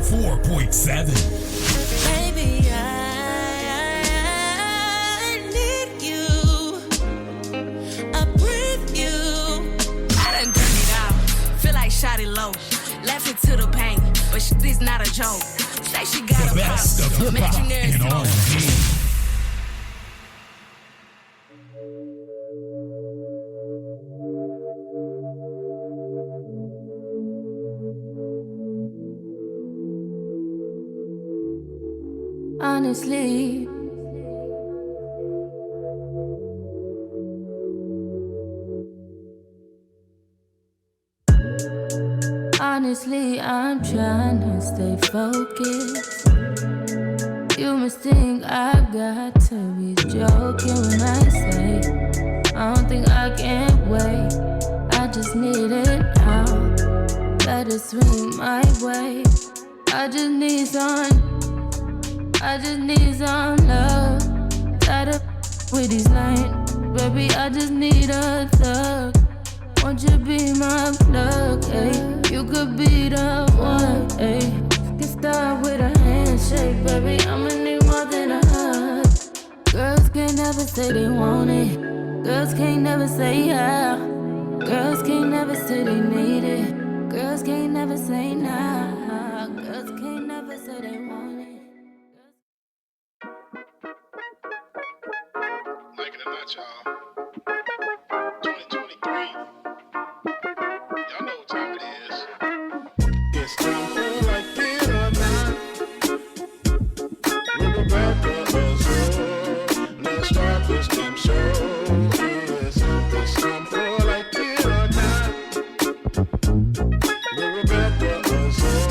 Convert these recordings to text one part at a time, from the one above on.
104.7. Baby, I need you. I breathe you. I done turned it out. Feel like shot it low. Left it to the paint, but shit is not a joke. Say she got The a best of pop. hip-hop Imaginary and smoke. R&B. Honestly, I'm trying to stay focused. You must think I've got to be joking when I say I don't think I can wait. I just need it now. Let it swing my way. I just need some love. Tired of with these lines, baby. I just need a thug. Won't you be my plug, ayy? You could be the one, ayy. Can start with a handshake, baby. I'ma need more than a hug. Girls can't never say they want it. Girls can't never say yeah. Girls can't never say they need it. Girls can't never say nah. Girls can't never say they want it. Like it or not, y'all. 2023. Y'all know what time it is. It's time for Like It or Not. With Rebecca Azor. Let's start this damn show. Yes, it's time for Like It or Not. With Rebecca Azor.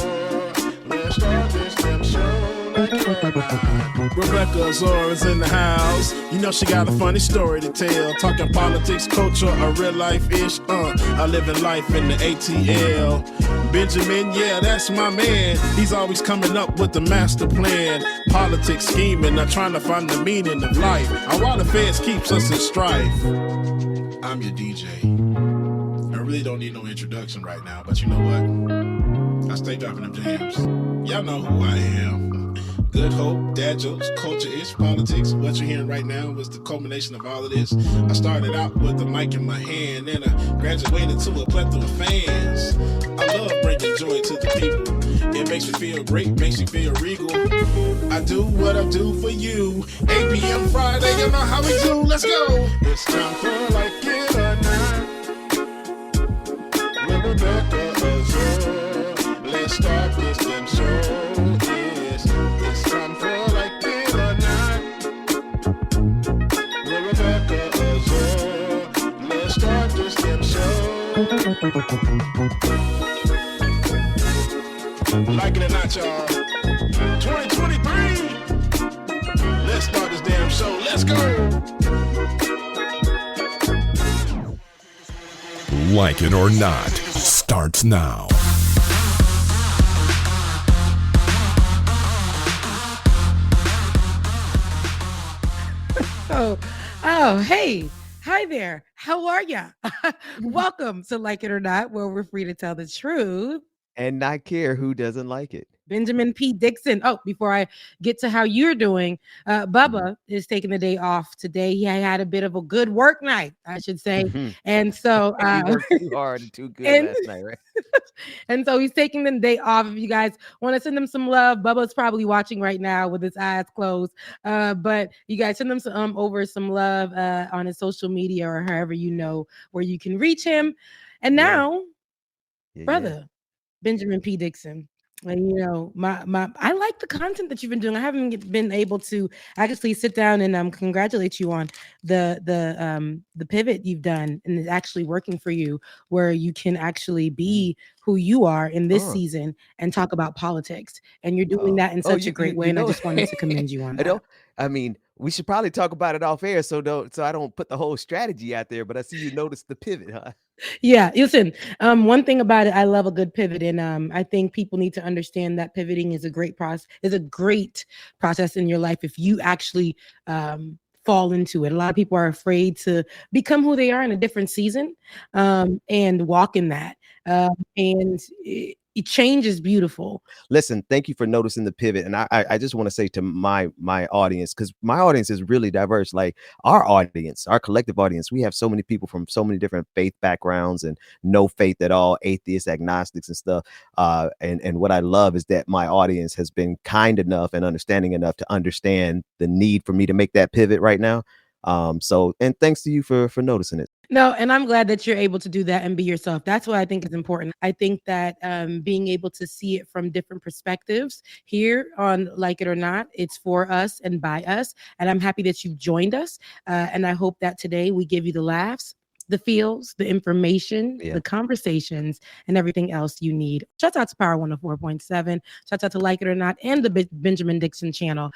Let's start this damn show. Like It or Not. Rebecca Azor is in the house. You know she got a funny story to tell. Talking politics, culture, or real life-ish. I live in life in the ATL. Benjamin, yeah, that's my man. He's always coming up with the master plan. Politics scheming, not trying to find the meaning of life. And while the feds keeps us in strife. I'm your DJ. I really don't need no introduction right now, but you know what? I stay dropping them jams. Y'all know who I am. Good hope, dad jokes, culture-ish, politics. What you're hearing right now was the culmination of all of this. I started out with the mic in my hand, and I graduated to a plethora of fans. I love bringing joy to the people. It makes me feel great, makes me feel regal. I do what I do for you. 8 p.m. Friday, you know how we do. Let's go. It's time for Like It or Not. With Rebecca Azor. Let's start this damn show. It's time for Like It or Not. With Rebecca Azor. Let's start this damn show. Like it or not, y'all. 2023. Let's start this damn show. Let's go. Like It or Not starts now. Oh, hey. Hi there. How are ya? Welcome to Like It or Not, where we're free to tell the truth. And not care who doesn't like it. Benjamin P. Dixon. Oh, before I get to how you're doing, Bubba is taking the day off today. He had a bit of a good work night, I should say. And so He worked too hard and too good last night, right? And so he's taking the day off. If you guys want to send him some love, Bubba's probably watching right now with his eyes closed. But you guys send him some over some love on his social media or however you know where you can reach him. And now, brother, Benjamin P. Dixon. And you know, I like the content that you've been doing. I haven't been able to actually sit down and congratulate you on the pivot you've done, and it's actually working for you, where you can actually be who you are in this season and talk about politics. And you're doing that in such a great way. And I just wanted to commend you on that. I mean, we should probably talk about it off air so I don't put the whole strategy out there. But I see you noticed the pivot, huh? Yeah, listen, one thing about it, I love a good pivot, and I think people need to understand that pivoting is a great process in your life if you actually fall into it. A lot of people are afraid to become who they are in a different season and walk in that. change is beautiful. Listen, thank you for noticing the pivot. And I just want to say to my audience, because my audience is really diverse. Like our audience, our collective audience, we have so many people from so many different faith backgrounds and no faith at all, atheists, agnostics and stuff. And what I love is that my audience has been kind enough and understanding enough to understand the need for me to make that pivot right now. So, and thanks to you for noticing it. No, and I'm glad that you're able to do that and be yourself. That's what I think is important. I think that being able to see it from different perspectives here on Like It or Not, it's for us and by us. And I'm happy that you've joined us. And I hope that today we give you the laughs, the feels, the information, the conversations, and everything else you need. Shout out to Power 104.7. Shout out to Like It or Not and the Benjamin Dixon channel.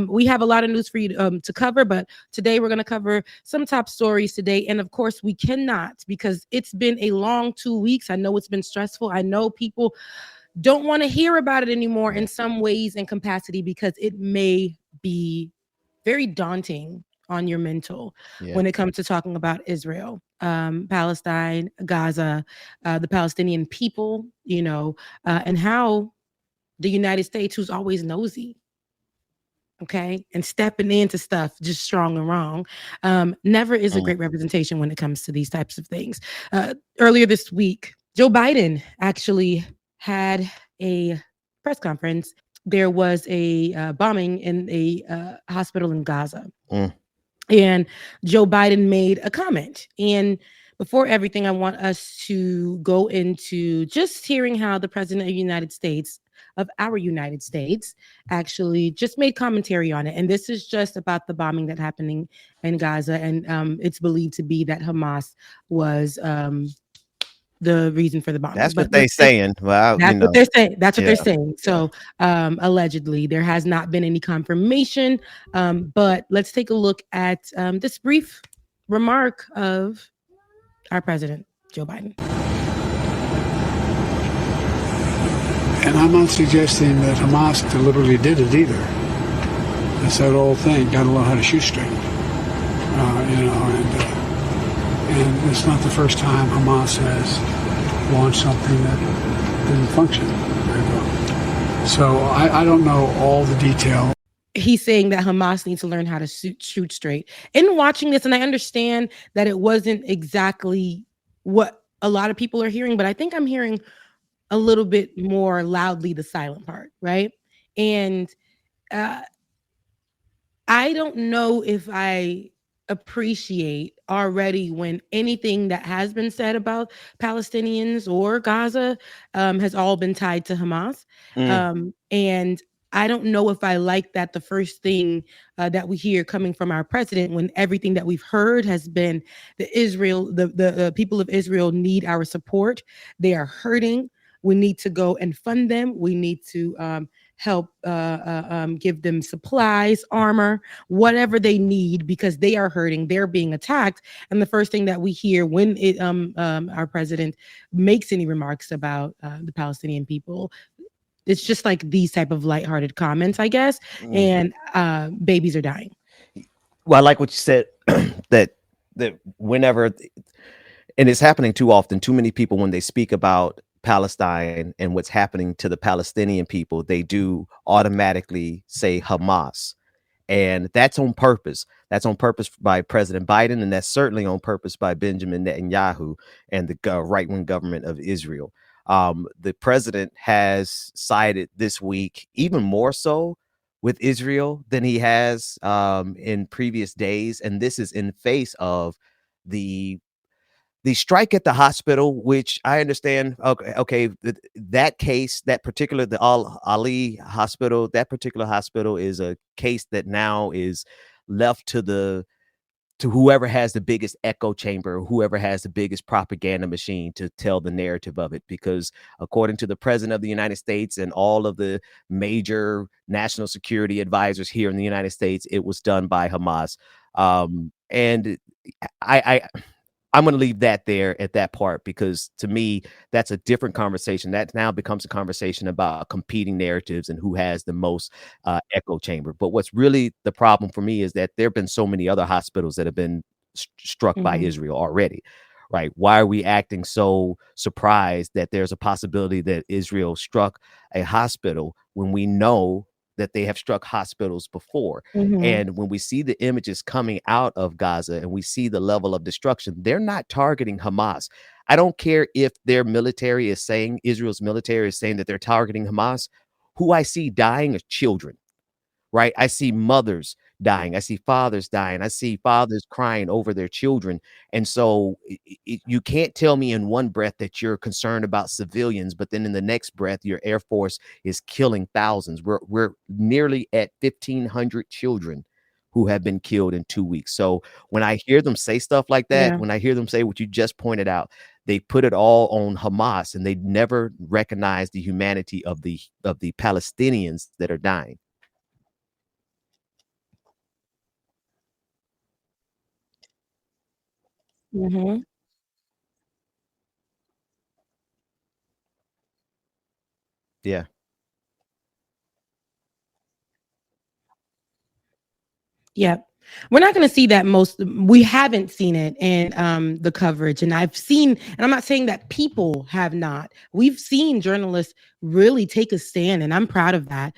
We have a lot of news for you to cover, but today we're going to cover some top stories today. And of course, we cannot, because it's been a long 2 weeks. I know it's been stressful. I know people don't want to hear about it anymore in some ways and capacity, because it may be very daunting on your mental when it comes to talking about Israel, Palestine, Gaza, the Palestinian people, and how the United States, who's always nosy, okay, and stepping into stuff just strong and wrong, never is a great representation when it comes to these types of things. Earlier this week, Joe Biden actually had a press conference. There was a bombing in a hospital in Gaza. And Joe Biden made a comment. And before everything, I want us to go into just hearing how the president of our United States, actually just made commentary on it. And this is just about the bombing that's happening in Gaza. And it's believed to be that Hamas was the reason for the bombing. That's what they're saying. Well, that's what they're saying. That's what they're saying. So allegedly, there has not been any confirmation. But let's take a look at this brief remark of our president, Joe Biden. And I'm not suggesting that Hamas deliberately did it either. It's that old thing, got to learn how to shoot straight. And it's not the first time Hamas has launched something that didn't function very well. So I don't know all the detail. He's saying that Hamas needs to learn how to shoot straight. In watching this, and I understand that it wasn't exactly what a lot of people are hearing, but I think I'm hearing a little bit more loudly the silent part, right? And I don't know if I appreciate already when anything that has been said about Palestinians or Gaza has all been tied to Hamas. And I don't know if I like that the first thing that we hear coming from our president, when everything that we've heard has been the people of Israel need our support. They are hurting. We need to go and fund them. We need to help give them supplies, armor, whatever they need, because they are hurting. They're being attacked. And the first thing that we hear when our president makes any remarks about the Palestinian people, it's just like these type of lighthearted comments, I guess. And babies are dying. Well, I like what you said, that whenever, and it's happening too often, too many people, when they speak about Palestine and what's happening to the Palestinian people, they do automatically say Hamas. And that's on purpose. That's on purpose by President Biden, and that's certainly on purpose by Benjamin Netanyahu and the right-wing government of Israel. The president has sided this week even more so with Israel than he has in previous days. And this is in face of the strike at the hospital, which I understand. Okay, that case, the Ali hospital, that particular hospital is a case that now is left to whoever has the biggest echo chamber, whoever has the biggest propaganda machine to tell the narrative of it. Because according to the president of the United States and all of the major national security advisors here in the United States, it was done by Hamas. And I'm going to leave that there at that part, because to me, that's a different conversation. That now becomes a conversation about competing narratives and who has the most echo chamber. But what's really the problem for me is that there have been so many other hospitals that have been struck by Israel already. right? Why are we acting so surprised that there's a possibility that Israel struck a hospital when we know that they have struck hospitals before? Mhm. And when we see the images coming out of Gaza and we see the level of destruction, they're not targeting Hamas. I don't care if their military is saying, Israel's military is saying that they're targeting Hamas. Who I see dying are children, right? I see mothers dying. I see fathers dying. I see fathers crying over their children. And so you can't tell me in one breath that you're concerned about civilians, but then in the next breath, your Air Force is killing thousands. We're nearly at 1,500 children who have been killed in 2 weeks. So when I hear them say stuff like that, Yeah. when I hear them say what you just pointed out, they put it all on Hamas, and they never recognize the humanity of the Palestinians that are dying. Mhm. Yeah. Yep. We're not going to see that we haven't seen it in the coverage. And I've seen, and I'm not saying that people have not. We've seen journalists really take a stand, and I'm proud of that.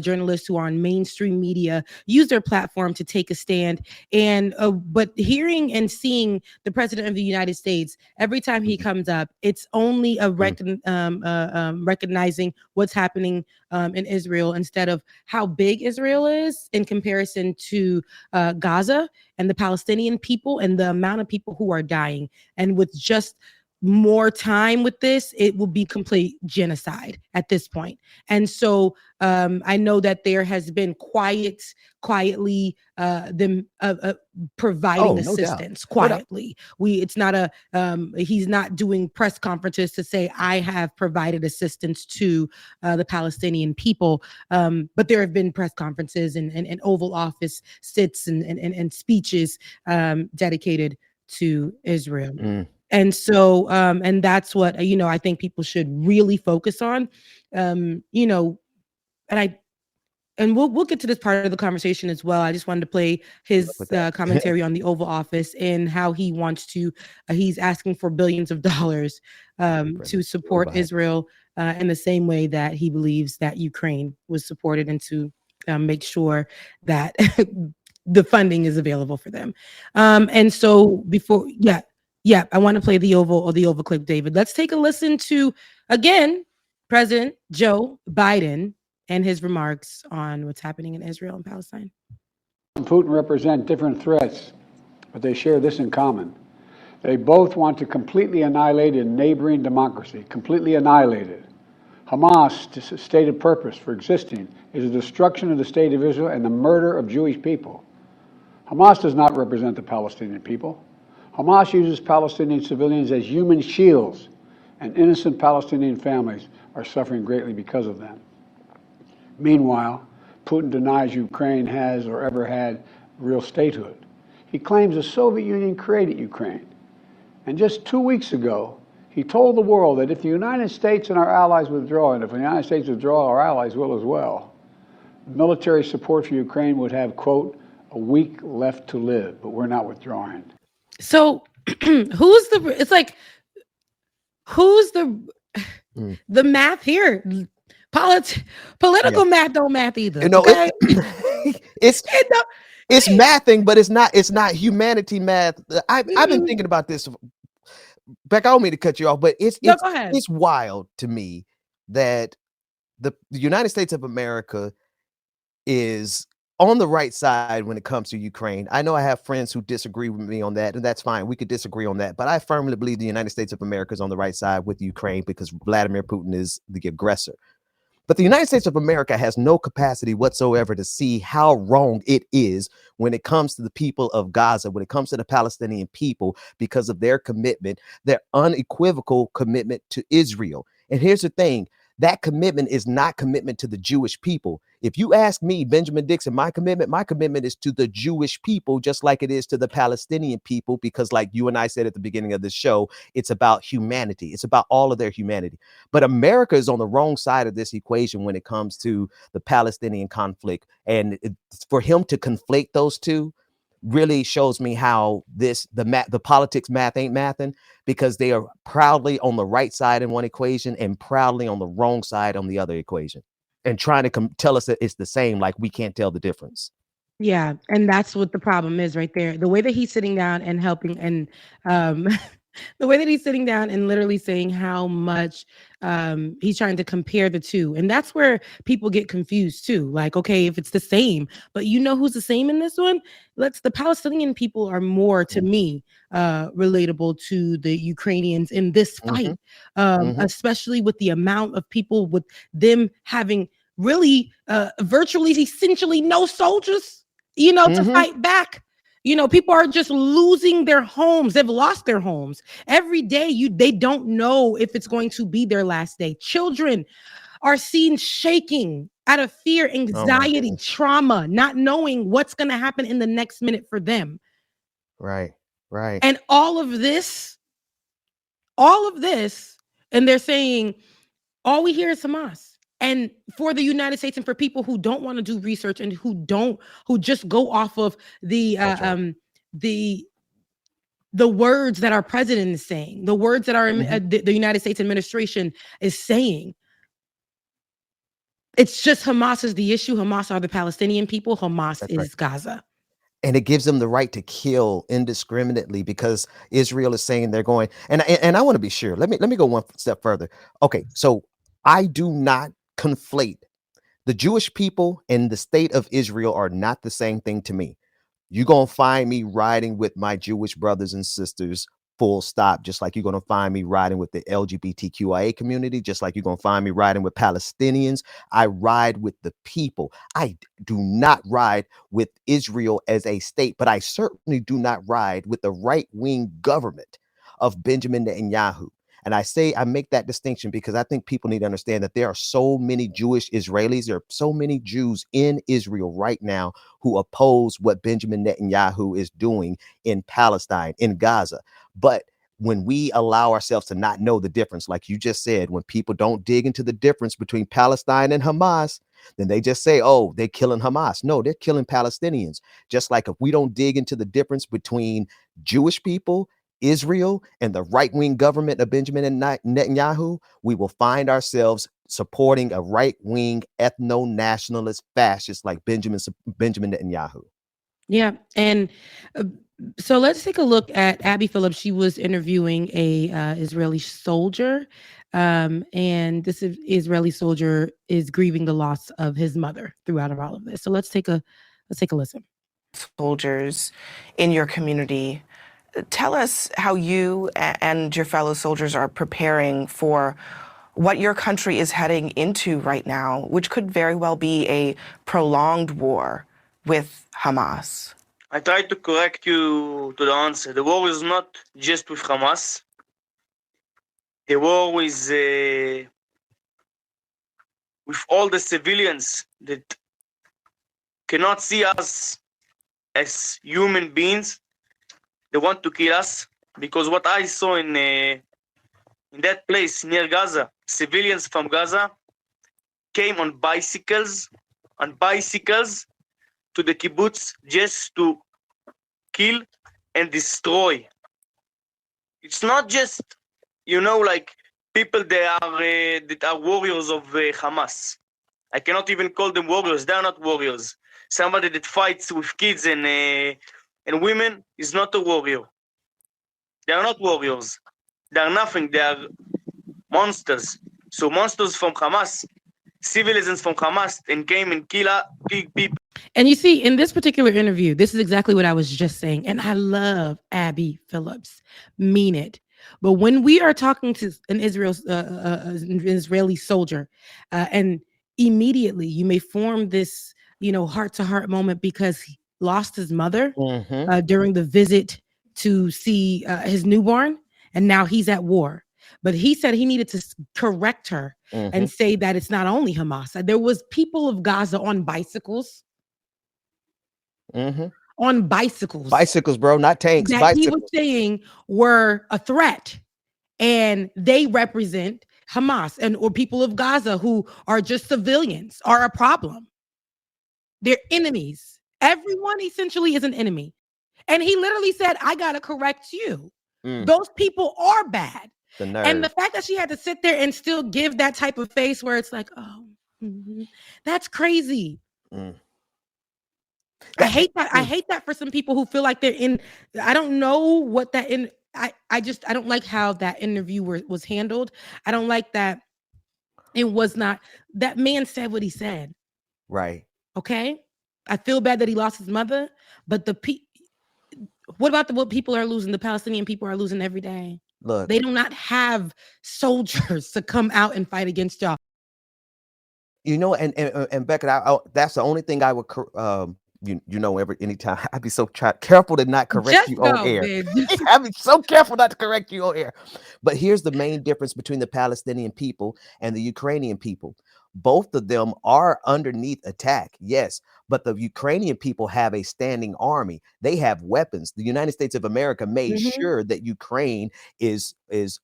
Journalists who are on mainstream media use their platform to take a stand. And but hearing and seeing the president of the United States every time he comes up, it's only a recognizing what's happening in Israel instead of how big Israel is in comparison to Gaza and the Palestinian people and the amount of people who are dying. And with just more time with this, it will be complete genocide at this point. And so I know that there has been quietly them providing no doubt. assistance No doubt. quietly. It's not he's not doing press conferences to say I have provided assistance to the Palestinian people. But there have been press conferences and Oval Office sits and speeches dedicated to Israel. Mm. And so, and that's what, I think people should really focus on, and we'll get to this part of the conversation as well. I just wanted to play his commentary on the Oval Office and how he wants to, he's asking for billions of dollars to support Israel in the same way that he believes that Ukraine was supported, and to make sure that the funding is available for them. And so before, yeah, I want to play the Oval clip, David. Let's take a listen to, again, President Joe Biden and his remarks on what's happening in Israel and Palestine. Putin represent different threats, but they share this in common. They both want to completely annihilate a neighboring democracy, completely annihilate it. Hamas' stated purpose for existing is the destruction of the state of Israel and the murder of Jewish people. Hamas does not represent the Palestinian people. Hamas uses Palestinian civilians as human shields, and innocent Palestinian families are suffering greatly because of them. Meanwhile, Putin denies Ukraine has or ever had real statehood. He claims the Soviet Union created Ukraine. And just 2 weeks ago, he told the world that if the United States and our allies withdraw, and if the United States withdraw, our allies will as well, military support for Ukraine would have, quote, a week left to live, but we're not withdrawing. So who's the math here? Political math don't math either. Okay? It's mathing, but it's not humanity math. I've been thinking about this. Beck, I don't mean to cut you off, but it's wild to me that the United States of America is on the right side when it comes to Ukraine. I know I have friends who disagree with me on that, and that's fine. We could disagree on that, but I firmly believe the United States of America is on the right side with Ukraine because Vladimir Putin is the aggressor. But the United States of America has no capacity whatsoever to see how wrong it is when it comes to the people of Gaza, when it comes to the Palestinian people, because of their commitment, their unequivocal commitment to Israel. And here's the thing. That commitment is not commitment to the Jewish people. If you ask me, Benjamin Dixon, my commitment is to the Jewish people, just like it is to the Palestinian people, because like you and I said at the beginning of this show, it's about humanity. It's about all of their humanity. But America is on the wrong side of this equation when it comes to the Palestinian conflict. And for him to conflate those two, really shows me how the politics math ain't mathing, because they are proudly on the right side in one equation and proudly on the wrong side on the other equation, and trying to tell us that it's the same, like we can't tell the difference. Yeah, and that's what the problem is right there. The way that he's sitting down and helping, and the way that he's sitting down and literally saying how much he's trying to compare the two. And that's where people get confused too. Like, okay, if it's the same, but you know who's the same in this one? The Palestinian people are more, to me, relatable to the Ukrainians in this fight, especially with the amount of people, with them having really virtually, essentially no soldiers, to fight back. People are just losing their homes. They've lost their homes. Every day they don't know if it's going to be their last day. Children are seen shaking out of fear, anxiety, trauma, not knowing what's going to happen in the next minute for them. Right. And all of this, and they're saying, all we hear is Hamas. And for the United States, and for people who don't want to do research and who just go off of the words that our president is saying, the words that our the United States administration is saying, it's just Hamas is the issue. Hamas are the Palestinian people. Hamas is Gaza. And it gives them the right to kill indiscriminately, because Israel is saying they're going. And I want to be sure. Let me go one step further. Okay, so I do not conflate the Jewish people and the state of Israel are not the same thing to me. You're going to find me riding with my Jewish brothers and sisters, full stop, just like you're going to find me riding with the LGBTQIA community, just like you're going to find me riding with Palestinians. I ride with the people. I do not ride with Israel as a state, but I certainly do not ride with the right-wing government of Benjamin Netanyahu. And I make that distinction because I think people need to understand that there are so many Jewish Israelis, there are so many Jews in Israel right now who oppose what Benjamin Netanyahu is doing in Palestine, in Gaza. But when we allow ourselves to not know the difference, like you just said, when people don't dig into the difference between Palestine and Hamas, then they just say, oh, they're killing Hamas. No, they're killing Palestinians. Just like if we don't dig into the difference between Jewish people, Israel, and the right-wing government of Benjamin Netanyahu, we will find ourselves supporting a right-wing ethno-nationalist fascist like Benjamin Netanyahu. Yeah, and so let's take a look at Abby Phillips. She was interviewing a Israeli soldier, and this Israeli soldier is grieving the loss of his mother throughout all of this. So let's take a listen. Soldiers in your community, tell us how you and your fellow soldiers are preparing for what your country is heading into right now, which could very well be a prolonged war with Hamas. I try to correct you to the answer. The war is not just with Hamas. The war is with all the civilians that cannot see us as human beings. They want to kill us, because what I saw in that place near Gaza, civilians from Gaza came on bicycles to the kibbutz just to kill and destroy. It's not just, like people that are warriors of Hamas. I cannot even call them warriors. They are not warriors. Somebody that fights with kids and women is not a warrior. They are not warriors. They are nothing. They are monsters. So monsters from Hamas, civilians from Hamas, and came and kill people. And you see, in this particular interview, this is exactly what I was just saying. And I love Abby Phillips. Mean it. But when we are talking to an Israeli soldier, and immediately you may form this, heart-to-heart moment because he lost his mother during the visit to see his newborn, and now he's at war. But he said he needed to correct her and say that it's not only Hamas. There was people of Gaza on bicycles. On bicycles, bro, not tanks. That bicycles. He was saying were a threat, and they represent Hamas or people of Gaza who are just civilians are a problem. They're enemies. Everyone essentially is an enemy. And he literally said, I got to correct you. Mm, Those people are bad. the And the nerve. fact that she had to sit there and still give that type of face where it's like, oh, that's crazy. Mm. I hate that. I hate that for some people who feel like they're in. I don't know what that in. I don't like how that interview was handled. I don't like that it was not. That man said what he said. Right. Okay. I feel bad that he lost his mother, but what about what people are losing? The Palestinian people are losing every day. Look, They do not have soldiers to come out and fight against y'all. you know, and Becca, that's the only thing I would anytime I'd be so careful to not correct Just you on go, air. bitch. I'd be so careful not to correct you on air. But here's the main difference between the Palestinian people and the Ukrainian people. Both of them are underneath attack, yes, but the Ukrainian people have a standing army. They have weapons. The United States of America made sure that Ukraine is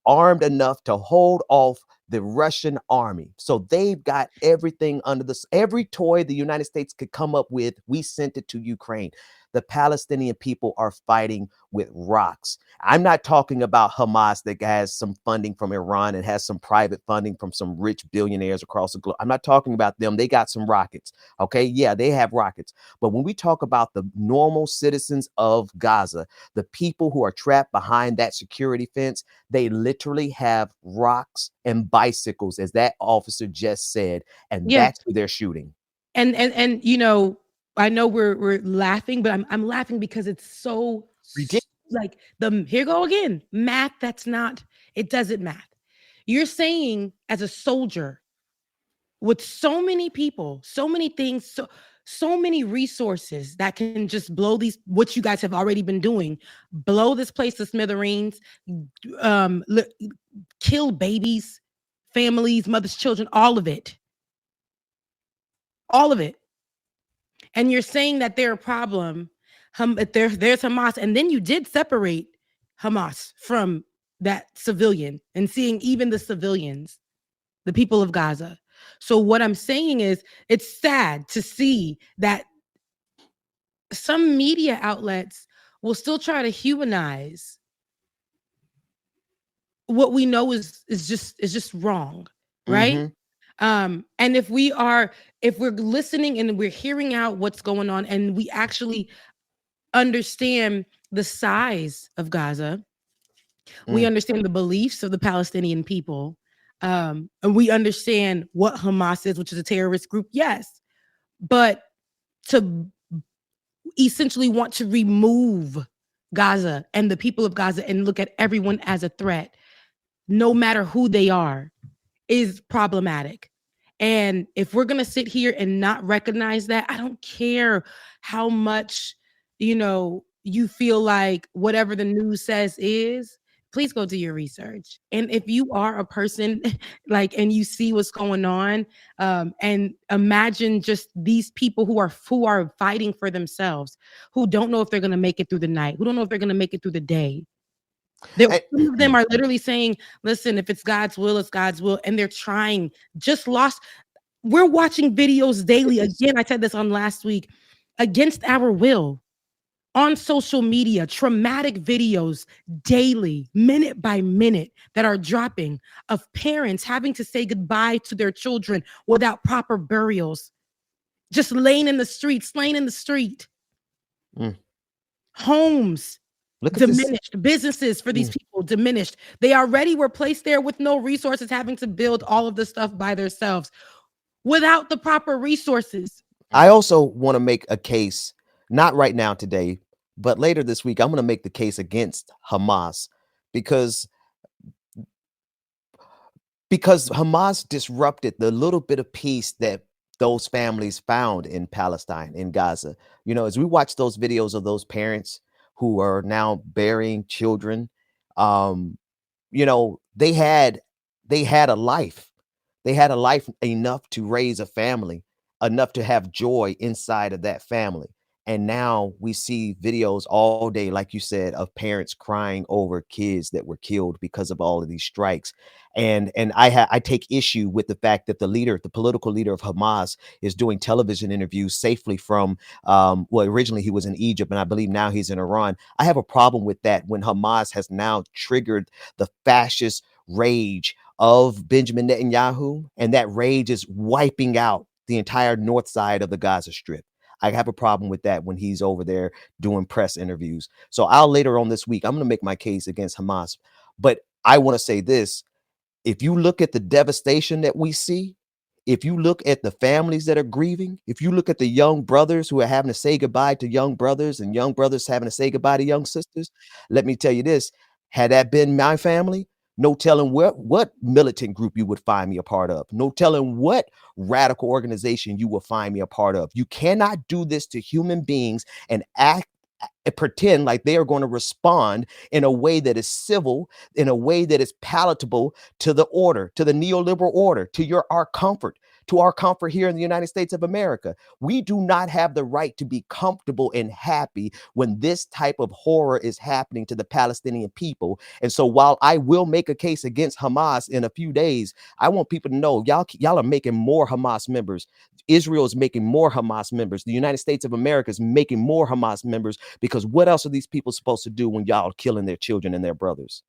armed enough to hold off the Russian army. So they've got everything every toy the United States could come up with, we sent it to Ukraine. The Palestinian people are fighting with rocks. I'm not talking about Hamas that has some funding from Iran and has some private funding from some rich billionaires across the globe. I'm not talking about them. They got some rockets. Okay. Yeah, they have rockets. But when we talk about the normal citizens of Gaza, the people who are trapped behind that security fence, they literally have rocks and bicycles, as that officer just said, and that's who they're shooting. And you know, I know we're laughing, but I'm laughing because it's so Ridiculous. like here go again. Math it doesn't math. You're saying as a soldier with so many people, so many things, so many resources that can just blow what you guys have already been doing, blow this place to smithereens, kill babies, families, mothers, children, all of it. All of it. And you're saying that they're a problem. There's Hamas, and then you did separate Hamas from that civilian and seeing even the civilians, the people of Gaza. So what I'm saying is it's sad to see that some media outlets will still try to humanize what we know is just wrong, right? And if we're listening and we're hearing out what's going on and we actually understand the size of Gaza, we understand the beliefs of the Palestinian people, and we understand what Hamas is, which is a terrorist group, yes, but to essentially want to remove Gaza and the people of Gaza and look at everyone as a threat, no matter who they are, is problematic. And if we're going to sit here and not recognize that, I don't care how much, you feel like whatever the news says is, please go do your research. And if you are a person and you see what's going on, and imagine just these people who are fighting for themselves, who don't know if they're going to make it through the night, who don't know if they're going to make it through the day. Some of them are literally saying, listen, if it's God's will, it's God's will. And they're trying, we're watching videos daily. Again, I said this on last week, against our will on social media, traumatic videos daily, minute by minute, that are dropping of parents having to say goodbye to their children without proper burials, just laying in the street. Homes diminished, businesses for these people diminished. They already were placed there with no resources, having to build all of this stuff by themselves without the proper resources. I also want to make a case, not right now today, but later this week, I'm going to make the case against Hamas because Hamas disrupted the little bit of peace that those families found in Palestine, in Gaza. As we watch those videos of those parents who are now burying children, they had a life. They had a life enough to raise a family, enough to have joy inside of that family. And now we see videos all day, like you said, of parents crying over kids that were killed because of all of these strikes. And I take issue with the fact that the political leader of Hamas, is doing television interviews safely from well, originally he was in Egypt, and I believe now he's in Iran. I have a problem with that when Hamas has now triggered the fascist rage of Benjamin Netanyahu, and that rage is wiping out the entire north side of the Gaza Strip. I have a problem with that when he's over there doing press interviews. So I'll later on this week, I'm going to make my case against Hamas. But I want to say this. If you look at the devastation that we see, if you look at the families that are grieving, if you look at the young brothers who are having to say goodbye to young brothers and young brothers having to say goodbye to young sisters, let me tell you this, had that been my family, no telling what militant group you would find me a part of. No telling what radical organization you will find me a part of. You cannot do this to human beings and pretend like they are going to respond in a way that is civil, in a way that is palatable to the order, to the neoliberal order, to our comfort here in the United States of America. We do not have the right to be comfortable and happy when this type of horror is happening to the Palestinian people. And so while I will make a case against Hamas in a few days, I want people to know y'all are making more Hamas members. Israel is making more Hamas members. The United States of America is making more Hamas members, because what else are these people supposed to do when y'all killing their children and their brothers?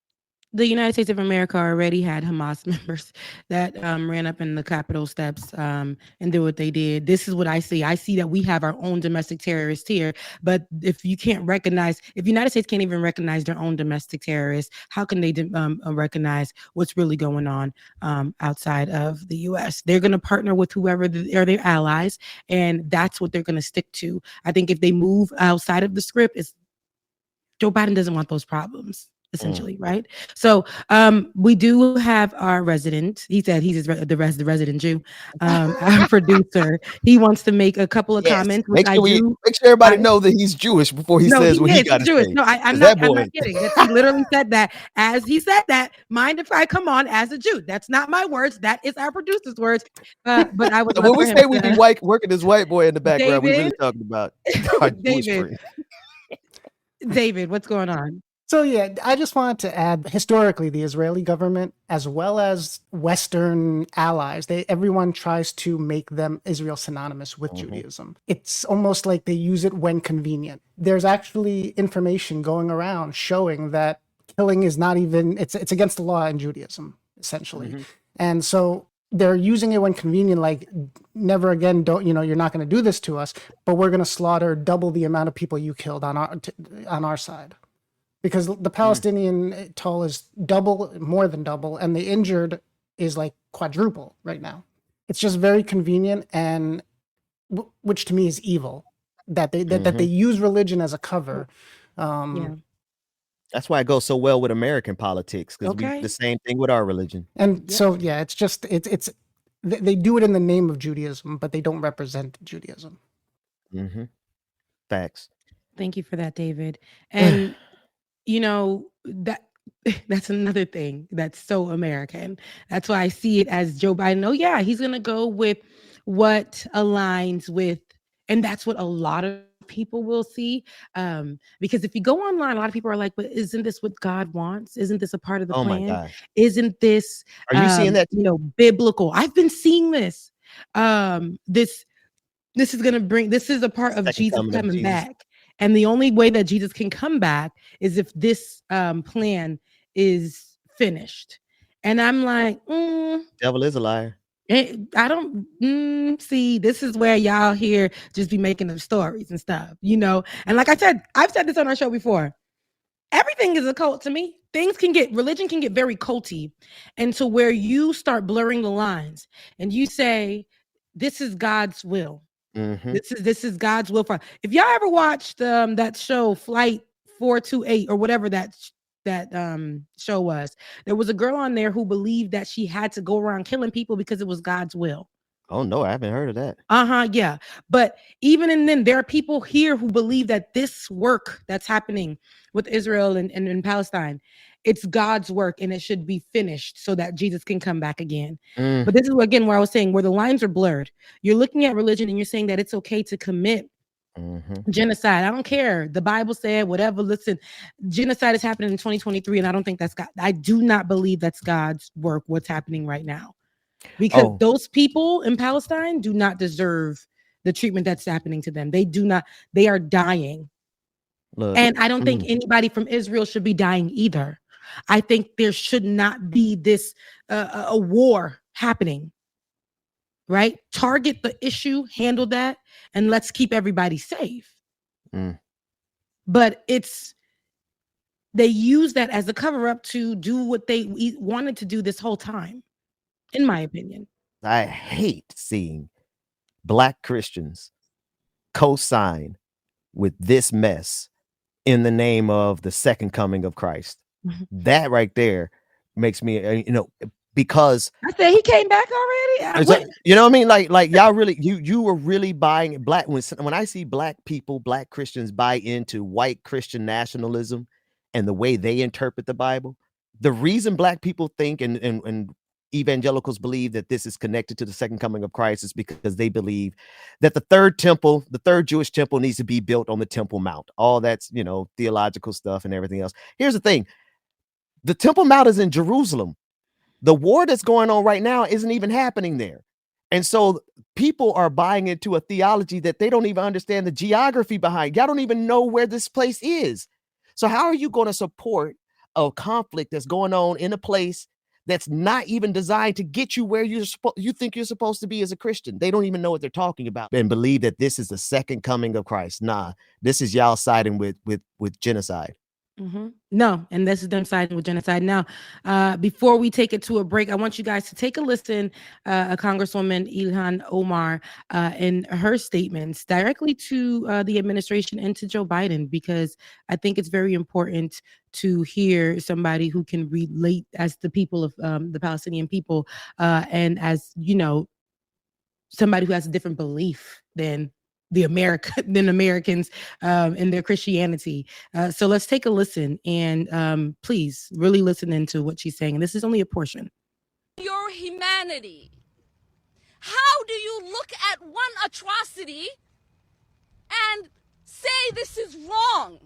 The United States of America already had Hamas members that ran up in the Capitol steps and did what they did. This is what I see. I see that we have our own domestic terrorists here. But if the United States can't even recognize their own domestic terrorists, how can they recognize what's really going on outside of the U.S.? They're going to partner with whoever are their allies, and that's what they're going to stick to. I think if they move outside of the script, Joe Biden doesn't want those problems, essentially, right? So we do have our resident. He said he's the resident Jew, our producer. He wants to make a couple of comments. Make sure everybody know that he's Jewish before he says what he got to say. No, I'm not kidding. He literally said that. As he said that, mind if I come on as a Jew? That's not my words. That is our producer's words. But I would love when we for say him we to, be working this white boy in the background, we're really talking about our Jewish friend. David, what's going on? So yeah, I just wanted to add, historically, the Israeli government, as well as Western allies, everyone tries to make Israel synonymous with Judaism. It's almost like they use it when convenient. There's actually information going around showing that killing is not even, it's against the law in Judaism, essentially. And so they're using it when convenient, like, never again, you're not going to do this to us, but we're going to slaughter double the amount of people you killed on our side. Because the Palestinian toll is more than double, and the injured is like quadruple right now. It's just very convenient, and which to me is evil, that they use religion as a cover. That's why it goes so well with American politics, because we the same thing with our religion. And so it's just they do it in the name of Judaism, but they don't represent Judaism. Facts. Thank you for that, David. And that's another thing that's so American. That's why I see it as Joe Biden. Oh yeah, he's gonna go with what aligns with, and that's what a lot of people will see. Because if you go online, a lot of people are like, "But isn't this what God wants? Isn't this a part of the plan? My gosh. Isn't this? Are you seeing that? Biblical? I've been seeing this. This is gonna bring. This is a part of Jesus coming back." And the only way that Jesus can come back is if this plan is finished. And I'm like, devil is a liar. I don't see. This is where y'all here just be making up stories and stuff, And like I said, I've said this on our show before. Everything is a cult to me. Religion can get very culty, and to where you start blurring the lines and you say, "This is God's will." This is God's will for. If y'all ever watched that show Flight 428 or whatever that show was, there was a girl on there who believed that she had to go around killing people because it was God's will. Oh no, I haven't heard of that. Yeah. But even then, there are people here who believe that this work that's happening with Israel and in Palestine, it's God's work and it should be finished so that Jesus can come back again. But this is again where I was saying where the lines are blurred. You're looking at religion and you're saying that it's okay to commit Genocide. I don't care. The Bible said whatever. Listen, genocide is happening in 2023, and I don't think that's God. I do not believe that's God's work. What's happening right now, because those people in Palestine do not deserve the treatment that's happening to them. They do not. They are dying, and I don't think anybody from Israel should be dying either. I think there should not be this a war happening. Right? Target the issue, handle that, and let's keep everybody safe. But they use that as a cover up to do what they wanted to do this whole time, in my opinion. I hate seeing Black Christians co-sign with this mess in the name of the second coming of Christ. That right there makes me, because I said he came back already. You know what I mean? Like y'all really, you were really buying Black. When I see Black people, Black Christians buy into white Christian nationalism and the way they interpret the Bible, the reason Black people think and evangelicals believe that this is connected to the second coming of Christ is because they believe that the third Jewish temple needs to be built on the Temple Mount. All that's, theological stuff and everything else. Here's the thing. The Temple Mount is in Jerusalem. The war that's going on right now isn't even happening there. And so people are buying into a theology that they don't even understand the geography behind. Y'all don't even know where this place is. So how are you going to support a conflict that's going on in a place that's not even designed to get you where you think you're supposed to be as a Christian? They don't even know what they're talking about and believe that this is the second coming of Christ. Nah, this is y'all siding with genocide. No, and this is them siding with genocide. Now, before we take it to a break, I want you guys to take a listen. A Congresswoman Ilhan Omar in her statements directly to the administration and to Joe Biden, because I think it's very important to hear somebody who can relate as the people of the Palestinian people, and as somebody who has a different belief than Americans in their Christianity. So let's take a listen, and please really listen into what she's saying. And this is only a portion. Your humanity. How do you look at one atrocity and say this is wrong?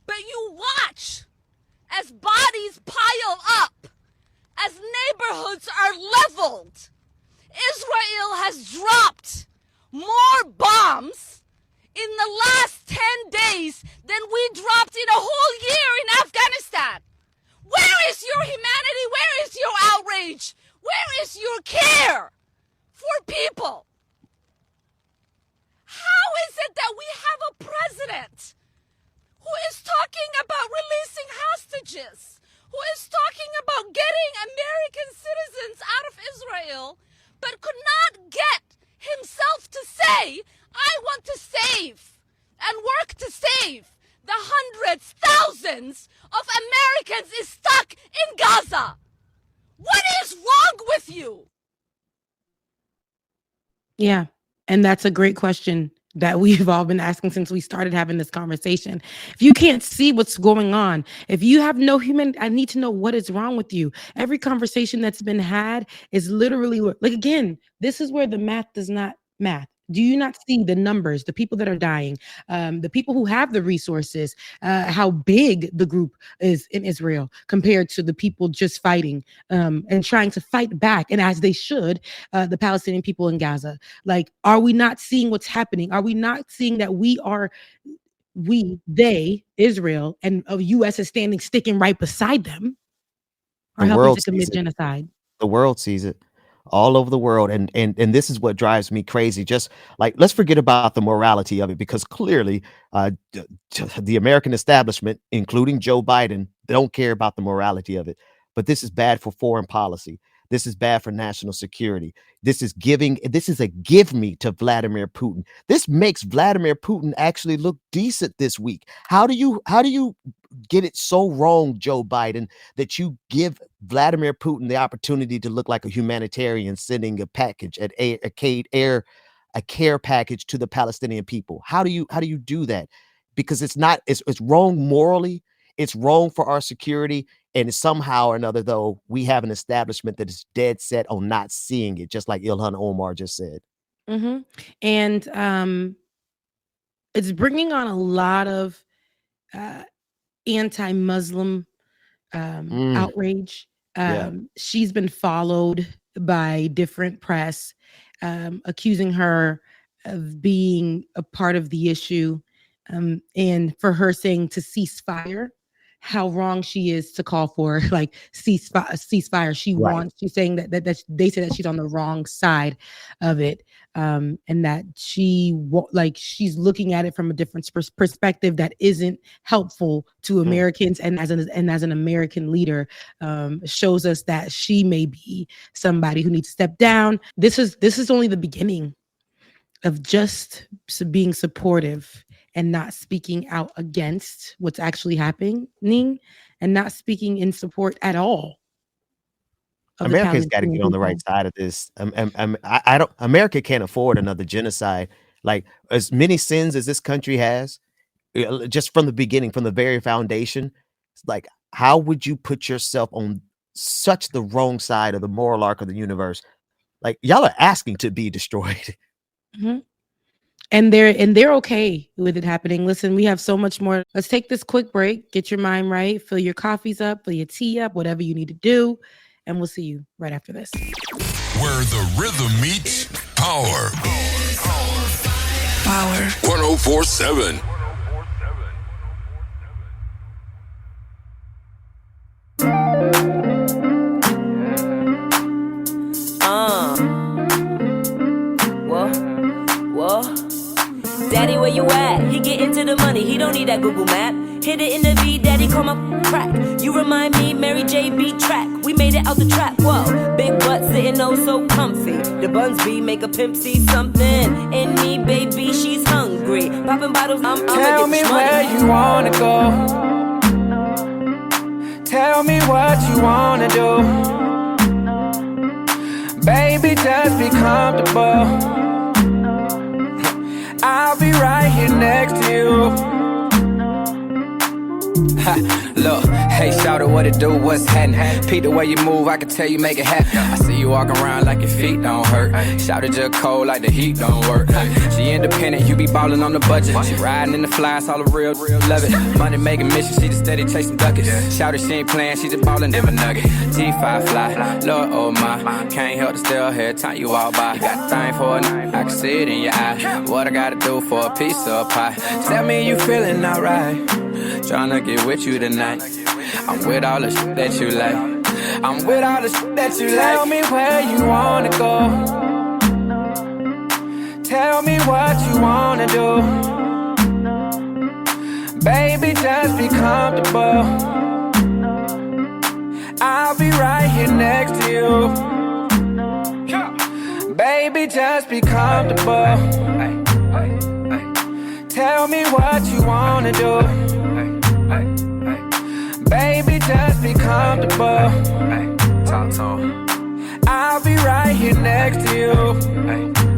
But you watch as bodies pile up, as neighborhoods are leveled. Israel has dropped more bombs in the last 10 days than we dropped in a whole year in Afghanistan. Where is your humanity? Where is your outrage? Where is your care for people? How is it that we have a president who is talking about releasing hostages, who is talking about getting American citizens out of Israel, but could not get himself to say, I want to save and work to save the hundreds, thousands of Americans is stuck in Gaza? What is wrong with you? Yeah, and that's a great question that we've all been asking since we started having this conversation. If you can't see what's going on, if you have no human, I need to know what is wrong with you. Every conversation that's been had is literally like, again, this is where the math does not math. Do you not see the numbers, the people that are dying, the people who have the resources, how big the group is in Israel compared to the people just fighting and trying to fight back, and as they should, the Palestinian people in Gaza? Like, are we not seeing what's happening? Are we not seeing that they, Israel, and the U.S. is sticking right beside them, are helping to commit genocide? The world sees it. All over the world, and this is what drives me crazy. Just like, let's forget about the morality of it, because clearly the American establishment, including Joe Biden, they don't care about the morality of it. But this is bad for foreign policy. This is bad for national security. This is a give me to Vladimir Putin. This makes Vladimir Putin actually look decent this week. How do you get it so wrong, Joe Biden, that you give Vladimir Putin the opportunity to look like a humanitarian, sending a package a care package to the Palestinian people? How do you do that? Because it's wrong morally. It's wrong for our security. And somehow or another, though, we have an establishment that is dead set on not seeing it, just like Ilhan Omar just said. And it's bringing on a lot of anti-Muslim outrage. She's been followed by different press, accusing her of being a part of the issue, and for her saying to cease fire, how wrong she is to call for like ceasefire. She's saying that they say that she's on the wrong side of it, and that she's looking at it from a different perspective that isn't helpful to Americans, and as an American leader, shows us that she may be somebody who needs to step down. This is only the beginning of just being supportive and not speaking out against what's actually happening, and not speaking in support at all. America's got to get on the right side of this. I don't. America can't afford another genocide. Like, as many sins as this country has, just from the beginning, from the very foundation. It's like, how would you put yourself on such the wrong side of the moral arc of the universe? Like, y'all are asking to be destroyed. Mm-hmm. And they're okay with it happening. Listen, we have so much more. Let's take this quick break. Get your mind right. Fill your coffees up. Fill your tea up. Whatever you need to do. And we'll see you right after this. Where the rhythm meets power. Power. 1047. Daddy, where you at? He get into the money, he don't need that Google map. Hit it in the V, daddy, come up crack. You remind me, Mary J. beat track. We made it out the trap, whoa. Big butt sitting oh so comfy. The buns be make a pimp see something in me, baby, she's hungry. Popping bottles, Tell me where you wanna go. Tell me what you wanna do. Baby, just be comfortable. I'll be right here next to you. Look, hey, shout out what it do, what's happening? Pete, the way you move, I can tell you make it happen. I see you walking around like your feet don't hurt. Shout it just cold like the heat don't work. She independent, you be ballin' on the budget. She riding in the flies, all the real love it. Money making mission, she just steady chasing duckets. Shout it, she ain't playing, she just ballin' never nugget. G5 fly, Lord, oh my. Can't help to still hear time you walk by. You got the thing for a night, I can see it in your eye. What I gotta do for a piece of pie? Tell me you feeling alright. Tryna get with you tonight. I'm with all the shit that you like. I'm with all the shit that you like. Tell me where you wanna go. Tell me what you wanna do. Baby, just be comfortable. I'll be right here next to you. Baby, just be comfortable. Tell me what you wanna do. Baby, just be comfortable. I'll be right here next to you.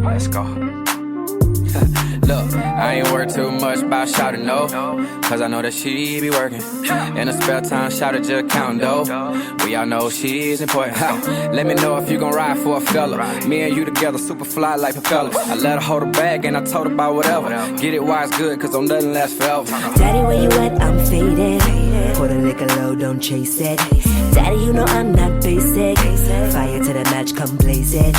Let's go. Look, I ain't worried too much about shouting no, cause I know that she be working. In her spare time, shout it just counting dough. We all know she's important. Let me know if you gon' ride for a fella. Me and you together, super fly like propellers. I let her hold her bag and I told her about whatever. Get it while it's good, cause don't nothing last forever. Daddy, where you at? I'm faded. Pour the liquor low, don't chase it. Daddy, you know I'm not basic. Fire to the match, come blaze it.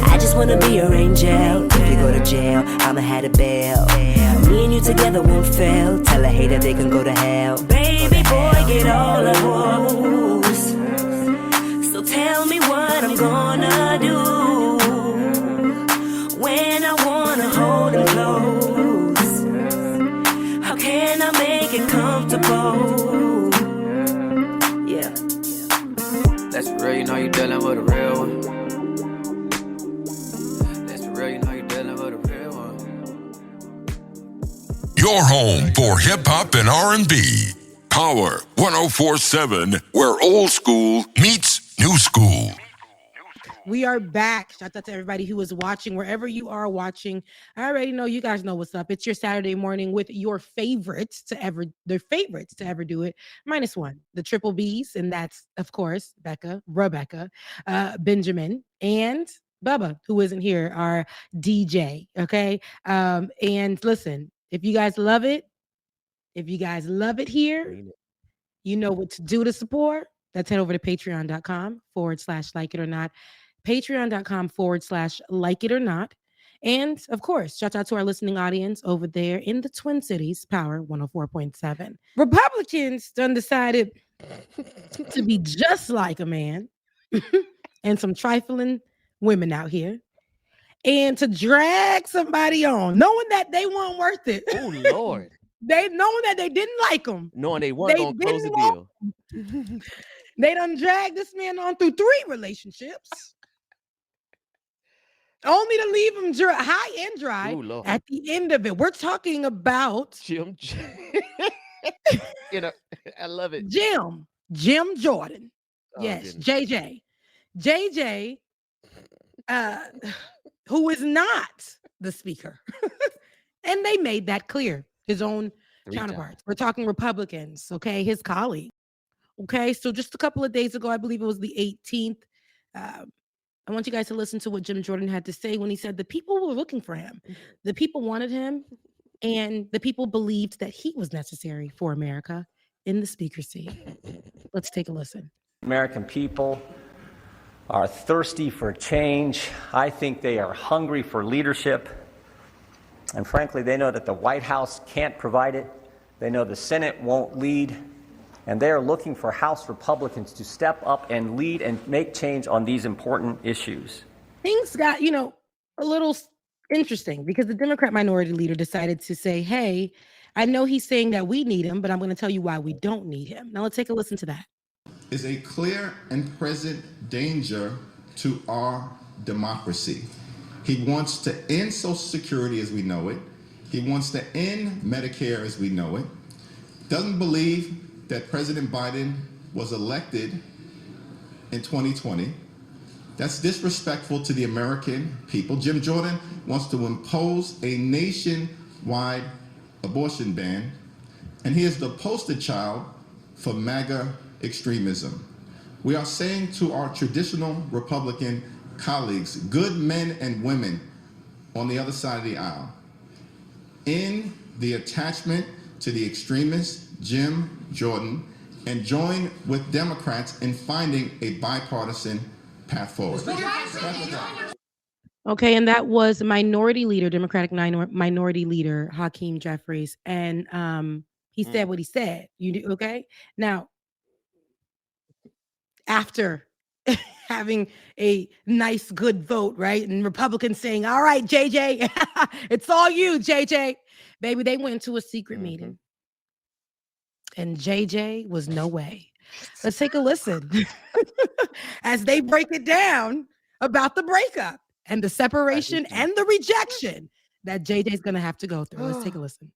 I just wanna be your angel. If you go to jail, I'ma have a bail. Me and you together won't fail. Tell a hater they can go to hell. Baby boy, get all the rules. So tell me what I'm gonna do when I wanna hold him close. How can I make it comfortable? Yeah. That's real, you know you dealing with a real one. That's real, you know you dealing with a real one. Your home for hip hop and R&B. Power 1047, where old school meets new school. We are back. Shout out to everybody who is watching, wherever you are watching. I already know you guys know what's up. It's your Saturday morning with your favorites to ever do it. Minus one, the triple B's, and that's of course Rebecca, Benjamin, and Bubba, who isn't here, our DJ. Okay. And listen, If you guys love it, here, you know what to do to support. Let's head over to patreon.com/like it or not. Patreon.com/like it or not. And of course, shout out to our listening audience over there in the Twin Cities, Power 104.7. Republicans done decided to be just like a man and some trifling women out here, and to drag somebody on, knowing that they weren't worth it. Oh, Lord. Knowing that they didn't like them. Knowing they weren't going to close the deal. They done dragged this man on through 3 relationships. Only to leave him high and dry at the end of it. We're talking about Jim. I love it. Jim Jordan. Yes, goodness. JJ, who is not the speaker. And they made that clear. His own counterparts. We're talking Republicans, okay? His colleague. Okay, so just a couple of days ago, I believe it was the 18th, I want you guys to listen to what Jim Jordan had to say when he said the people were looking for him. The people wanted him, and the people believed that he was necessary for America in the speaker seat. Let's take a listen. American people are thirsty for change. I think they are hungry for leadership. And frankly, they know that the White House can't provide it. They know the Senate won't lead. And they are looking for House Republicans to step up and lead and make change on these important issues. Things got, a little interesting because the Democrat minority leader decided to say, hey, I know he's saying that we need him, but I'm going to tell you why we don't need him. Now let's take a listen to that. Is a clear and present danger to our democracy. He wants to end Social Security as we know it. He wants to end Medicare as we know it. Doesn't believe that President Biden was elected in 2020. That's disrespectful to the American people. Jim Jordan wants to impose a nationwide abortion ban, and he is the poster child for MAGA extremism. We are saying to our traditional Republican colleagues, good men and women on the other side of the aisle, in the attachment to the extremist Jim Jordan and join with Democrats in finding a bipartisan path forward. Okay, and that was Minority Leader, Democratic Minority Leader Hakeem Jeffries, and he said what he said. Okay? Now, after having a nice, good vote, right? And Republicans saying, all right, JJ, it's all you, JJ. Baby, they went to a secret meeting. And JJ was no way. Let's take a listen as they break it down about the breakup and the separation and the rejection that JJ's going to have to go through. Let's take a listen.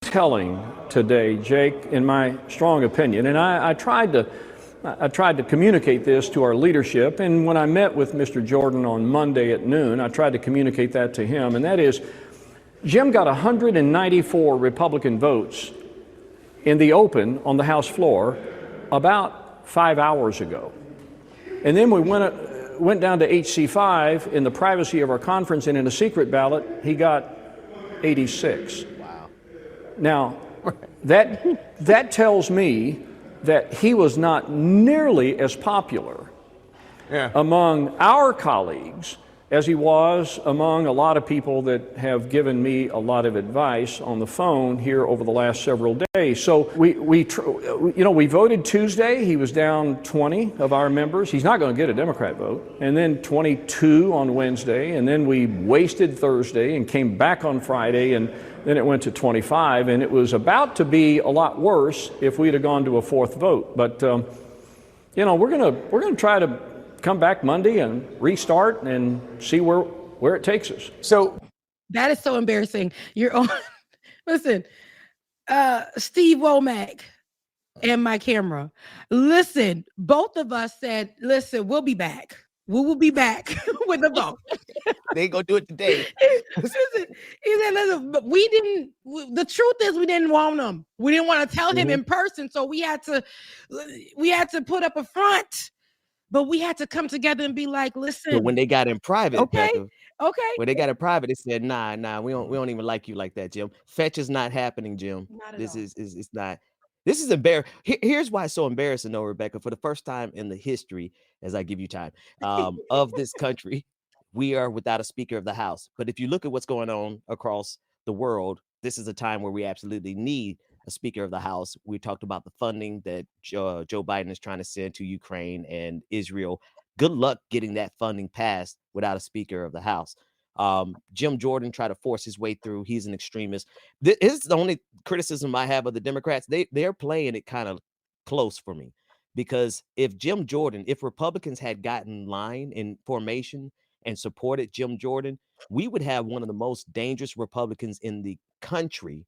Telling today, Jake, in my strong opinion, and I tried to communicate this to our leadership, and when I met with Mr. Jordan on Monday at noon, I tried to communicate that to him, and that is, Jim got 194 Republican votes in the open on the House floor about 5 hours ago. And then we went down to HC5 in the privacy of our conference, and in a secret ballot, he got 86. Wow. Now, that tells me that he was not nearly as popular among our colleagues as he was among a lot of people that have given me a lot of advice on the phone here over the last several days. So we voted Tuesday. He was down 20 of our members. He's not going to get a Democrat vote. And then 22 on Wednesday. And then we wasted Thursday and came back on Friday. And then it went to 25. And it was about to be a lot worse if we'd have gone to a fourth vote. But, we're going to try to come back Monday and restart and see where it takes us. So that is so embarrassing. You're on. Listen, Steve Womack and my camera. Listen, both of us said, listen, we'll be back. We will be back with a vote. They ain't gonna do it today. He said, listen, but the truth is we didn't want him. We didn't want to tell him in person. So we had to put up a front. But we had to come together and be like, listen. But when they got in private, Okay. Becca, Okay. when they got in private, they said, nah, we don't even like you like that, Jim. Fetch is not happening, Jim. Not at This all. is it's not. This is embarrassing. Here's why it's so embarrassing, though, Rebecca. For the first time in the history, as I give you time, of this country, we are without a Speaker of the House. But if you look at what's going on across the world, this is a time where we absolutely need a Speaker of the House. We talked about the funding that Joe Biden is trying to send to Ukraine and Israel. Good luck getting that funding passed without a Speaker of the House. Jim Jordan tried to force his way through. He's an extremist. This is the only criticism I have of the Democrats. They're playing it kind of close for me, because if Republicans had gotten line in formation and supported Jim Jordan, we would have one of the most dangerous Republicans in the country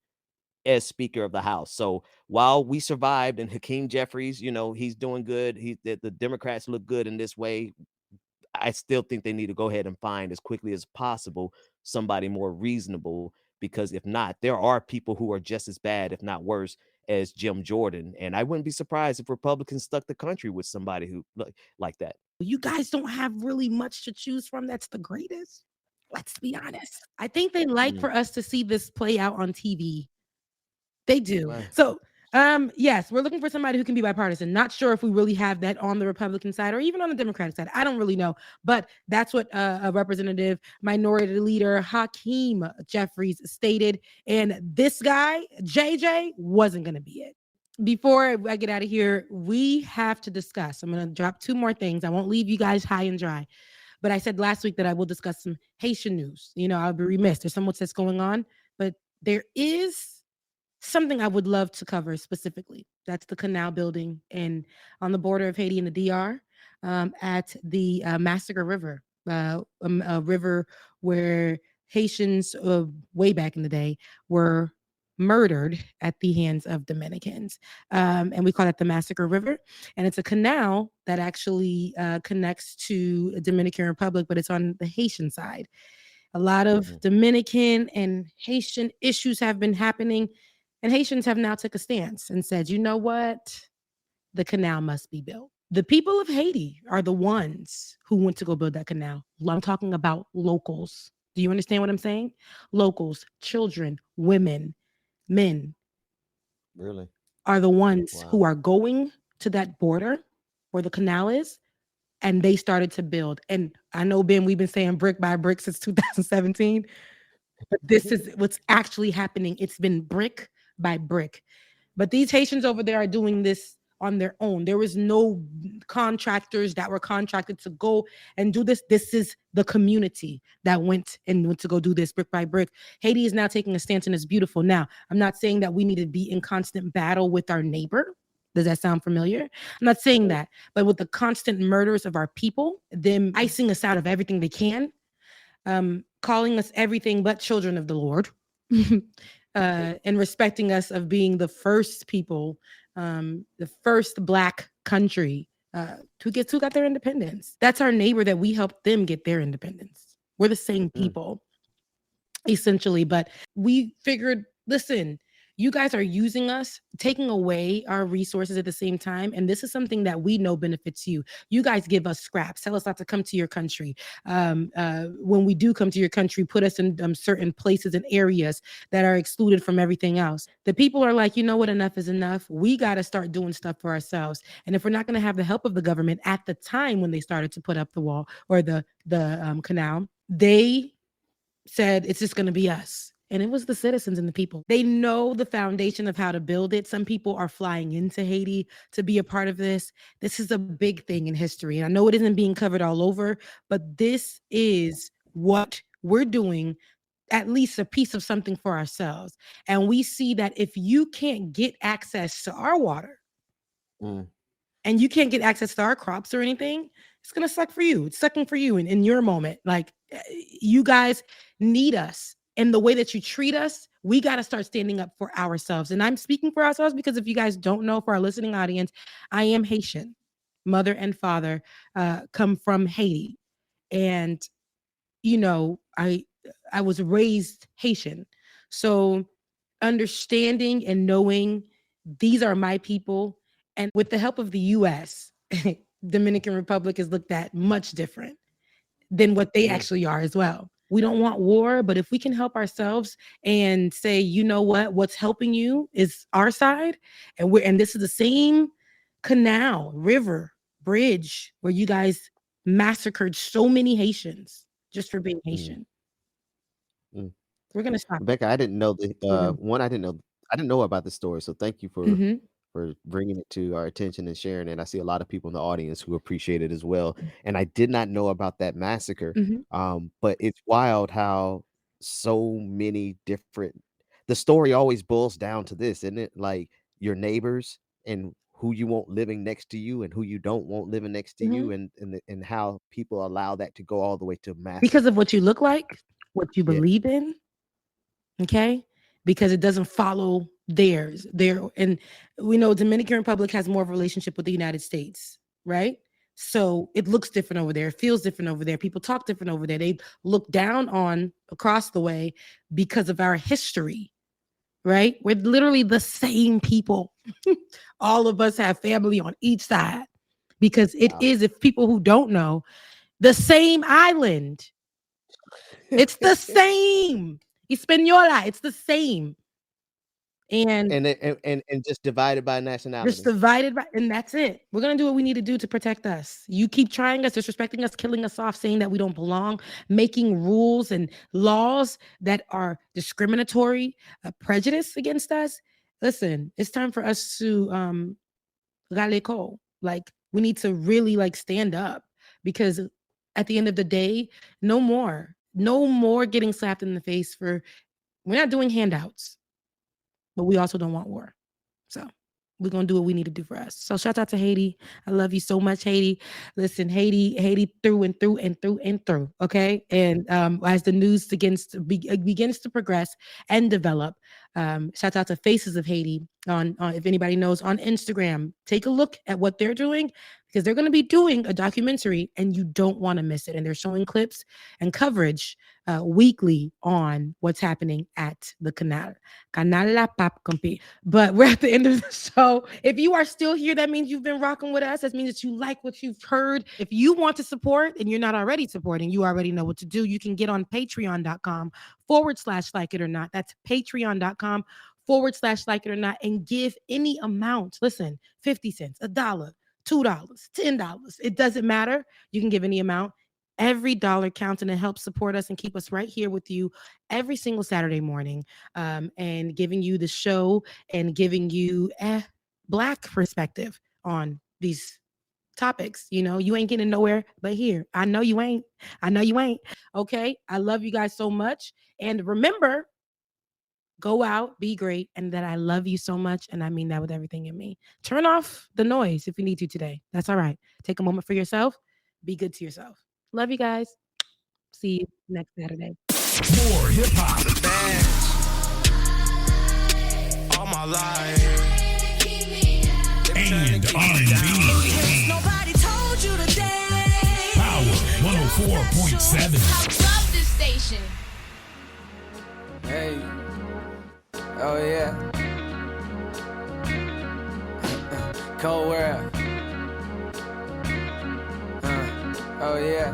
as Speaker of the House. So while we survived and Hakeem Jeffries, he's doing good. The Democrats look good in this way. I still think they need to go ahead and find as quickly as possible somebody more reasonable, because if not, there are people who are just as bad, if not worse, as Jim Jordan. And I wouldn't be surprised if Republicans stuck the country with somebody who like that. You guys don't have really much to choose from. That's the greatest. Let's be honest. I think they like for us to see this play out on TV. They do. Right. So, yes, we're looking for somebody who can be bipartisan. Not sure if we really have that on the Republican side or even on the Democratic side. I don't really know, but that's what a representative, minority leader Hakeem Jeffries stated. And this guy, JJ, wasn't going to be it. Before I get out of here, we have to discuss. I'm going to drop 2 more things. I won't leave you guys high and dry. But I said last week that I will discuss some Haitian news. I'll be remiss. There's so much that's going on, but there is something I would love to cover specifically. That's the Canal building and on the border of Haiti and the DR, at the Massacre River, a river where Haitians way back in the day were murdered at the hands of Dominicans. And we call that the Massacre River. And it's a canal that actually connects to the Dominican Republic, but it's on the Haitian side. A lot of Dominican and Haitian issues have been happening. And Haitians have now took a stance and said, you know what? The canal must be built. The people of Haiti are the ones who went to go build that canal. I'm talking about locals. Do you understand what I'm saying? Locals, children, women, men. Really? Are the ones who are going to that border where the canal is, and they started to build. And I know, Ben, we've been saying brick by brick since 2017, but this is what's actually happening. It's been brick by brick. But these Haitians over there are doing this on their own. There was no contractors that were contracted to go and do this. This is the community that went to go do this brick by brick. Haiti is now taking a stance, and it's beautiful. Now, I'm not saying that we need to be in constant battle with our neighbor. Does that sound familiar? I'm not saying that, but with the constant murders of our people, them icing us out of everything they can, calling us everything but children of the Lord, and respecting us of being the first people, the first Black country who got their independence. That's our neighbor that we helped them get their independence. We're the same people, essentially. But we figured, listen, you guys are using us, taking away our resources at the same time. And this is something that we know benefits you. You guys give us scraps, tell us not to come to your country. When we do come to your country, put us in certain places and areas that are excluded from everything else. The people are like, you know what, enough is enough. We got to start doing stuff for ourselves. And if we're not going to have the help of the government at the time when they started to put up the wall or the canal, they said it's just going to be us. And it was the citizens and the people. They know the foundation of how to build it. Some people are flying into Haiti to be a part of this. This is a big thing in history. And I know it isn't being covered all over, but this is what we're doing, at least a piece of something for ourselves. And we see that if you can't get access to our water, and you can't get access to our crops or anything, it's going to suck for you. It's sucking for you in your moment. Like, you guys need us. And the way that you treat us, we got to start standing up for ourselves. And I'm speaking for ourselves because if you guys don't know, for our listening audience, I am Haitian. Mother and father come from Haiti. And, I was raised Haitian. So understanding and knowing these are my people, and with the help of the U.S., Dominican Republic is looked at much different than what they actually are as well. We don't want war, but if we can help ourselves and say, you know what's helping you is our side, and this is the same canal, river, bridge where you guys massacred so many Haitians just for being Haitian. We're gonna stop. Rebecca, I didn't know I didn't know about this story, so thank you for bringing it to our attention and sharing it. I see a lot of people in the audience who appreciate it as well, and I did not know about that massacre. But it's wild how so many different. The story always boils down to this, isn't it? Like your neighbors and who you want living next to you and who you don't want living next to you, and how people allow that to go all the way to massacre because of what you look like, what you believe in. Okay, because it doesn't follow theirs. And we know Dominican Republic has more of a relationship with the United States, right? So it looks different over there. It feels different over there. People talk different over there. They look down on across the way because of our history, right? We're literally the same people. All of us have family on each side because it is, if people who don't know, the same island. It's the same. Hispaniola, it's the same. And just divided by nationality. Just divided by, and that's it. We're gonna do what we need to do to protect us. You keep trying us, disrespecting us, killing us off, saying that we don't belong, making rules and laws that are discriminatory, prejudice against us. Listen, it's time for us to like we need to really like stand up, because at the end of the day, no more getting slapped in the face for, we're not doing handouts, but we also don't want war. So we're going to do what we need to do for us. So shout out to Haiti. I love you so much, Haiti. Listen, Haiti through and through and through and through. Okay. And as the news begins to progress and develop, shout out to Faces of Haiti on if anybody knows, on Instagram. Take a look at what they're doing, because they're going to be doing a documentary and you don't want to miss it. And they're showing clips and coverage weekly on what's happening at the Canal La Pap Compi. But we're at the end of the show. If you are still here, that means you've been rocking with us. That means that you like what you've heard. If you want to support and you're not already supporting, you already know what to do. You can get on patreon.com/like it or not. That's patreon.com/like it or not, and give any amount. Listen, 50 cents, $1, $2, $10. It doesn't matter. You can give any amount. Every dollar counts, and it helps support us and keep us right here with you every single Saturday morning, and giving you the show and giving you a Black perspective on these topics. You know, you ain't getting nowhere but here. I know you ain't. Okay. I love you guys so much. And remember, go out, be great, and that I love you so much. And I mean that with everything in me. Turn off the noise if you need to today. That's all right. Take a moment for yourself. Be good to yourself. Love you guys. See you next Saturday. More hip hop. All my life. And R&B. Nobody told you today. Power 104.7. I love this station. Hey. Oh yeah. Cold world. Oh yeah.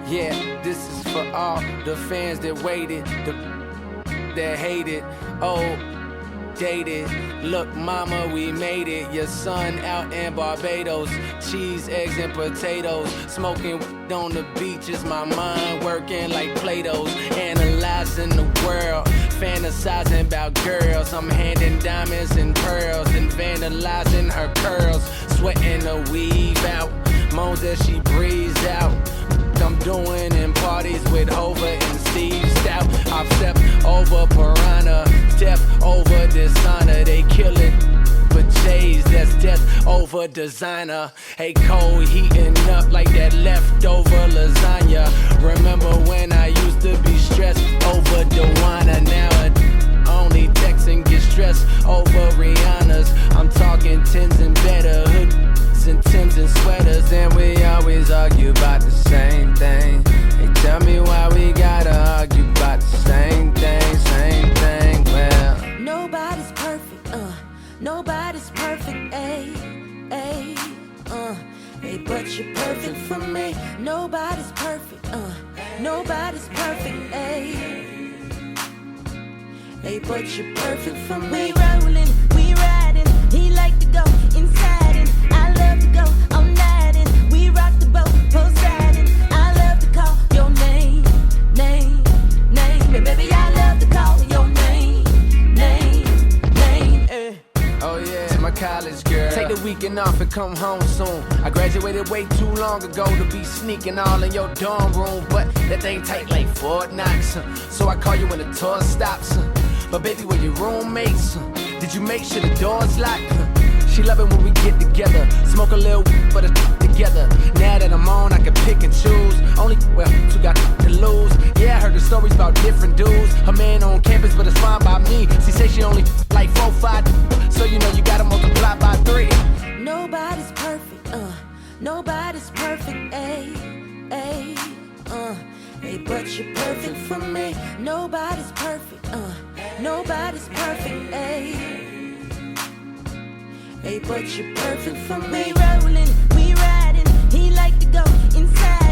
Yeah, this is for all the fans that waited, that hated, dated. Look, mama, we made it. Your son out in Barbados. Cheese, eggs, and potatoes. Smoking on the beaches. My mind working like Play-Dohs. Analyzing the world. Fantasizing about girls. I'm handing diamonds and pearls. And vandalizing her curls. Sweating the weave out. Moans as she breathes out. I'm doing in parties with Hova and Steve Stout. I've stepped over Piranha, step over dishonor. They kill it, but J's, that's death over designer. Hey, cold heating up like that leftover lasagna. Remember when I used to be stressed over Dewana? Now only text and get stressed over Rihanna's. I'm talking tens and better hood and Timbs and sweaters, and we always argue about the same thing. Hey, tell me why we gotta argue about the same thing, well. Nobody's perfect, nobody's perfect, ayy. Nobody's perfect, nobody's perfect, ayy. Hey, but you're perfect for me. We rolling, we riding. He like to go inside and I love to go all night and we rock the boat Poseidon. I love to call your name, name, name. And baby, I love to call your name, name, name. Oh yeah, to my college girl. Take the weekend off and come home soon. I graduated way too long ago to be sneaking all in your dorm room, but that thing tight like Fort Knox. So I call you when the tour stops. But baby, were your roommates? Did you make sure the door's locked? She love it when we get together. Smoke a little for the together. Now that I'm on, I can pick and choose. Only, well, two got to lose. Yeah, I heard the stories about different dudes. Her man on campus, but it's fine by me. She say she only like 4, 5. So you know you gotta multiply by 3. Nobody's perfect, nobody's perfect, ayy, ayy, hey, but you're perfect for me. Nobody's perfect, nobody's perfect, ayy, hey, but you're perfect for me. We rolling, we riding. He like to go inside.